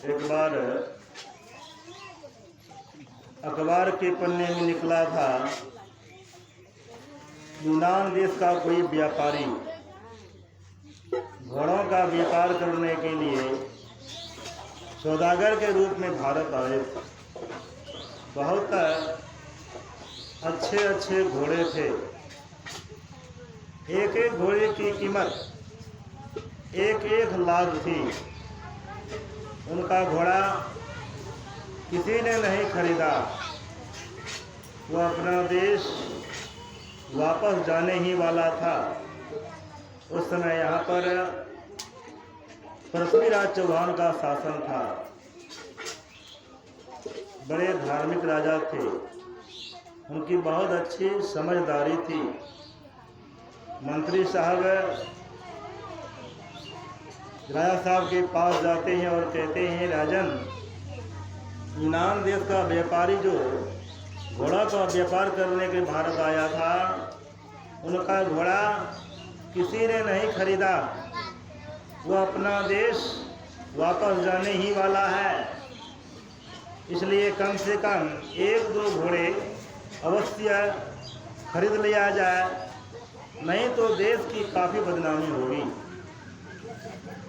एक बार अखबार के पन्ने में निकला था, यूनान देश का कोई व्यापारी घोड़ों का व्यापार करने के लिए सौदागर के रूप में भारत आए थे। बहुत अच्छे अच्छे घोड़े थे। एक एक घोड़े की कीमत 1-1 लाख थी। उनका घोड़ा किसी ने नहीं खरीदा। वो अपना देश वापस जाने ही वाला था। उस समय यहाँ पर पृथ्वीराज चौहान का शासन था। बड़े धार्मिक राजा थे। उनकी बहुत अच्छी समझदारी थी। मंत्री साहब राजा साहब के पास जाते हैं और कहते हैं, राजन, यूनान देश का व्यापारी जो घोड़ा का व्यापार करने के भारत आया था, उनका घोड़ा किसी ने नहीं खरीदा। वो अपना देश वापस जाने ही वाला है। इसलिए कम से कम 1-2 घोड़े अवश्य खरीद लिया जाए, नहीं तो देश की काफ़ी बदनामी होगी।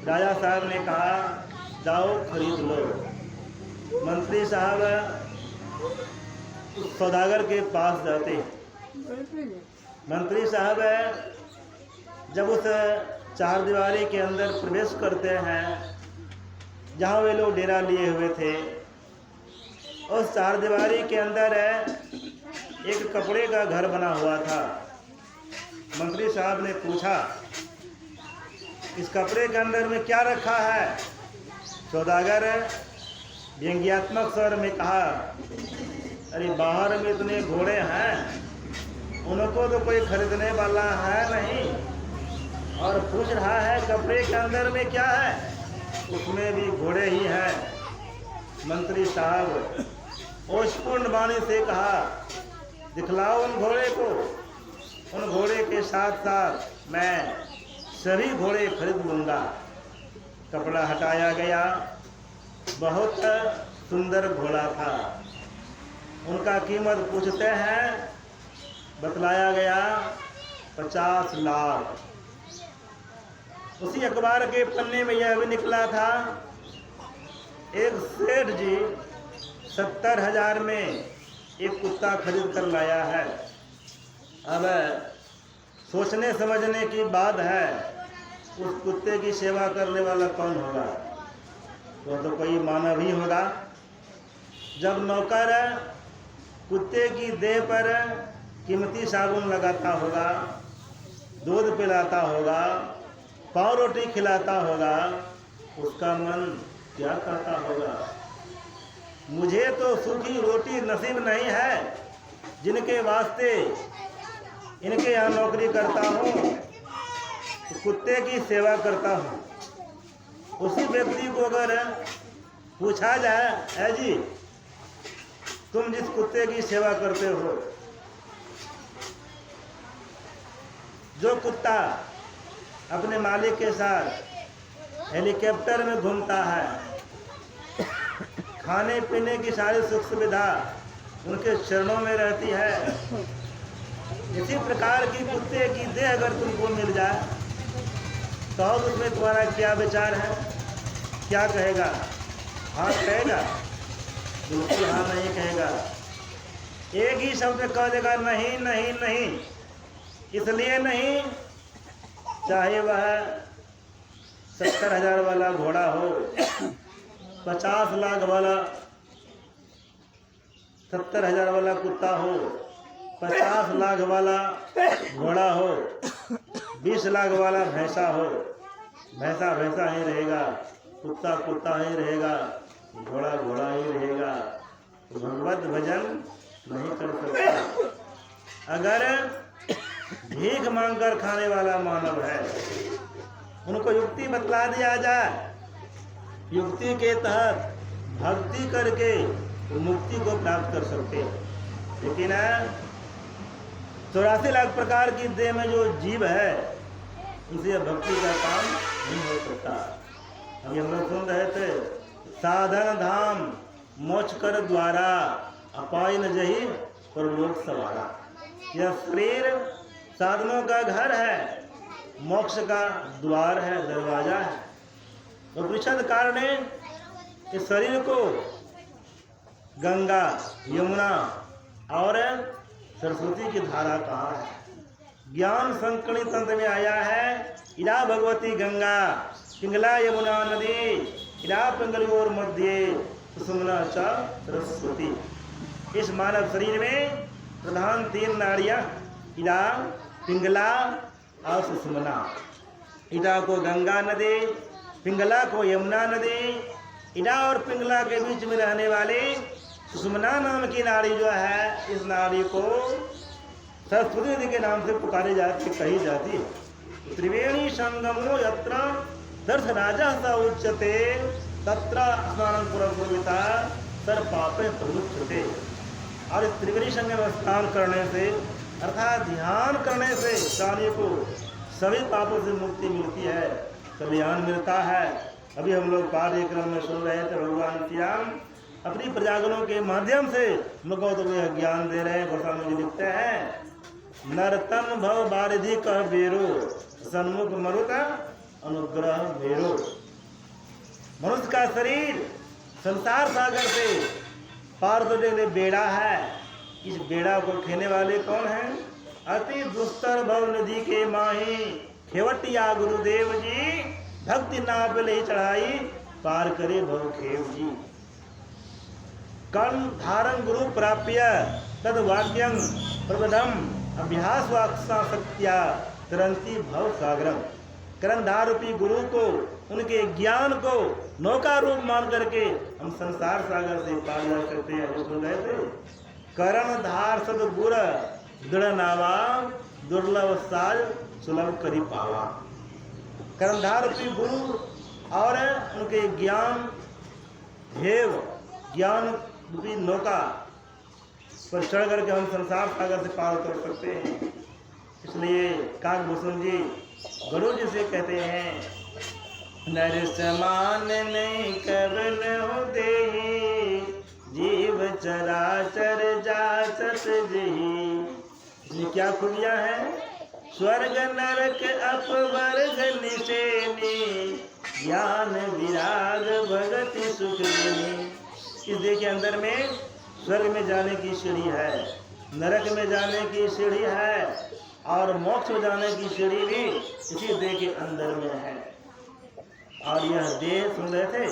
राजा साहब ने कहा, जाओ खरीद लो। मंत्री साहब सौदागर के पास जाते। मंत्री साहब जब उस चारदीवारी के अंदर प्रवेश करते हैं जहाँ वे लोग डेरा लिए हुए थे, उस चारदीवारी के अंदर एक कपड़े का घर बना हुआ था। मंत्री साहब ने पूछा, इस कपड़े के अंदर में क्या रखा है? सौदागर व्यंग्यात्मक स्वर में कहा, अरे बाहर में इतने घोड़े हैं, उनको तो कोई खरीदने वाला है नहीं, और पूछ रहा है कपड़े के अंदर में क्या है? उसमें भी घोड़े ही हैं। मंत्री साहब ओष्पूर्ण वाणी से कहा, दिखलाओ उन घोड़े को। उन घोड़े के साथ साथ मैं सभी घोड़े खरीद लूँगा। कपड़ा हटाया गया। बहुत सुंदर घोड़ा था। उनका कीमत पूछते हैं, बतलाया गया 50 लाख। उसी अखबार के पन्ने में यह भी निकला था, एक सेठ जी 70,000 में एक कुत्ता खरीद कर लाया है। अब सोचने समझने की बात है, उस कुत्ते की सेवा करने वाला कौन होगा? वो तो कोई मानव ही होगा। जब नौकर कुत्ते की देह पर कीमती साबुन लगाता होगा, दूध पिलाता होगा, पाव रोटी खिलाता होगा, उसका मन क्या कहता होगा? मुझे तो सूखी रोटी नसीब नहीं है, जिनके वास्ते इनके यहाँ नौकरी करता हूँ, तो कुत्ते की सेवा करता हूँ। उसी व्यक्ति को अगर पूछा जाए, है जी, तुम जिस कुत्ते की सेवा करते हो, जो कुत्ता अपने मालिक के साथ हेलीकॉप्टर में घूमता है, खाने पीने की सारी सुख सुविधा उनके चरणों में रहती है, इसी प्रकार की कुत्ते की देह अगर तुमको मिल जाए तो उसमें तुम्हारा क्या विचार है? क्या कहेगा? हाँ कहेगा? बिल्कुल हाँ नहीं कहेगा। एक ही शब्द कह देगा, नहीं नहीं नहीं। इसलिए नहीं, चाहे वह 70,000 वाला घोड़ा हो, 50 लाख वाला 70,000 वाला कुत्ता हो, 50 लाख वाला घोड़ा हो, 20 लाख वाला भैंसा हो, भैंसा भैंसा ही रहेगा, कुत्ता कुत्ता ही रहेगा, घोड़ा घोड़ा ही रहेगा। भगवत भजन नहीं कर सकता। अगर भीख मांगकर खाने वाला मानव है, उनको युक्ति बतला दिया जाए, युक्ति के तहत भक्ति करके मुक्ति को प्राप्त कर सकते हैं। लेकिन 84 लाख प्रकार की देह में जो जीव है, उनसे भक्ति का काम नहीं हो सकता। अभी हम लोग सुन रहे थे साधन धाम मोक्ष कर द्वारा, अपाय न जही परलोक सवारा। यह शरीर साधनों का घर है, मोक्ष का द्वार है, दरवाजा है। तो पृष्ठकार ने इस शरीर को गंगा, यमुना और सरस्वती की धारा कहा है। ज्ञान संकणी तंत्र में आया है, इला भगवती गंगा पिंगला यमुना नदी, इला पिंगलियोर मध्य सुषुम्ना च सरस्वती। इस मानव शरीर में प्रधान 3 नाड़ियां, इला, पिंगला और सुषुम्ना। इला को गंगा नदी, पिंगला को यमुना नदी, इला और पिंगला के बीच में रहने वाली सुषुम्ना नाम की नाड़ी जो है, इस नाड़ी को सरस्वती नदी के नाम से पुकारे जाती, कही जाती है। त्रिवेणी संगमो यत्र दर्श राजा सा उच्चते, तत्र स्नानं पुरपूर्विता सर्व पापे प्रमुच्यते। और इस त्रिवेणी संगम में स्नान करने से अर्थात ध्यान करने से प्राणी को सभी पापों से मुक्ति मिलती है, कल्याण मिलता है। अभी हम लोग पाठ्यक्रम में सुन रहे थे, भगवान श्याम अपनी प्रजागणों के माध्यम से हमको तो ज्ञान दे रहे हैं। गोस्वामी जी लिखते हैं, नरतन भव बारिधि कह बेरो, सन्मुख मरुता अनुग्रह मेरो। मनुष्य का शरीर संसार सागर से पार करने के लिए बेड़ा है। इस बेड़ा को खेने वाले कौन हैं? अति दुस्तर भव नदी के माही, खेवटिया गुरुदेव जी, भक्ति नाव ले चढ़ाई, पार करे भव खेव जी। कर्ण धारण गुरु प्राप्य तद वाक्यं प्रबदम, अभ्यास वाक्सा शक्त्या तरंती भव सागरम। कर्णधार रूपी गुरु को, उनके ज्ञान को नौका रूप मान करके हम संसार सागर से पार जा सकते हैं। सुन रहे थे, कर्णधार सदगुर दृढ़ नावा, दुर्लभ साज सुलभ करी पावा। कर्णधार रूपी गुरु और उनके ज्ञान हेव, ज्ञान रूपी नौका पर चढ़ करके हम संसार सागर से पार कर सकते हैं। इसलिए काकभूषण जी गुरु जी से कहते हैं, नर समान नहीं कवन हो देहि, जीव चराचर जाचत जही। इसमें क्या खूबियां हैं? स्वर्ग नरक अपवर्ग निशेनी, ज्ञान विराग भगति सुख देनी। इस देह के अंदर में स्वर्ग में जाने की सीढ़ी है, नरक में जाने की सीढ़ी है और मोक्ष में जाने की सीढ़ी भी इसी देह के अंदर में है। और यह देह सुन रहे थे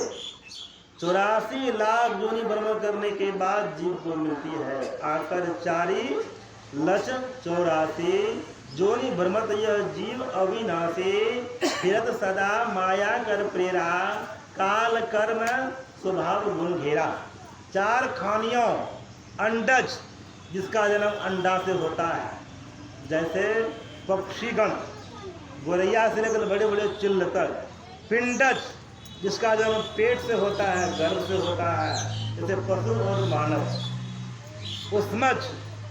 84 लाख योनि भ्रमण करने के बाद जीव को मिलती है। आकर 4 लक्ष 84 योनि भ्रमत यह जीव अविनाशी, फिरत सदा माया कर प्रेरा, काल कर्म स्वभाव गुण घेरा। 4 खानियों, अंडज जिसका जन्म अंडा से होता है, जैसे पक्षीगण गोरैया से लेकर बड़े बड़े चिल्ल तक। पिंडज जिसका जन्म पेट से होता है, गर्भ से होता है, जैसे पशु और मानव। उष्मज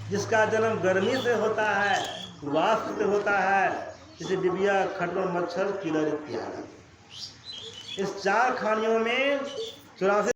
जिसका जन्म गर्मी से होता है, वाष्प से होता है, जैसे डिबिया, खटमल, मच्छर, कीड़ा इत्यादि। इस 4 खानियों में 84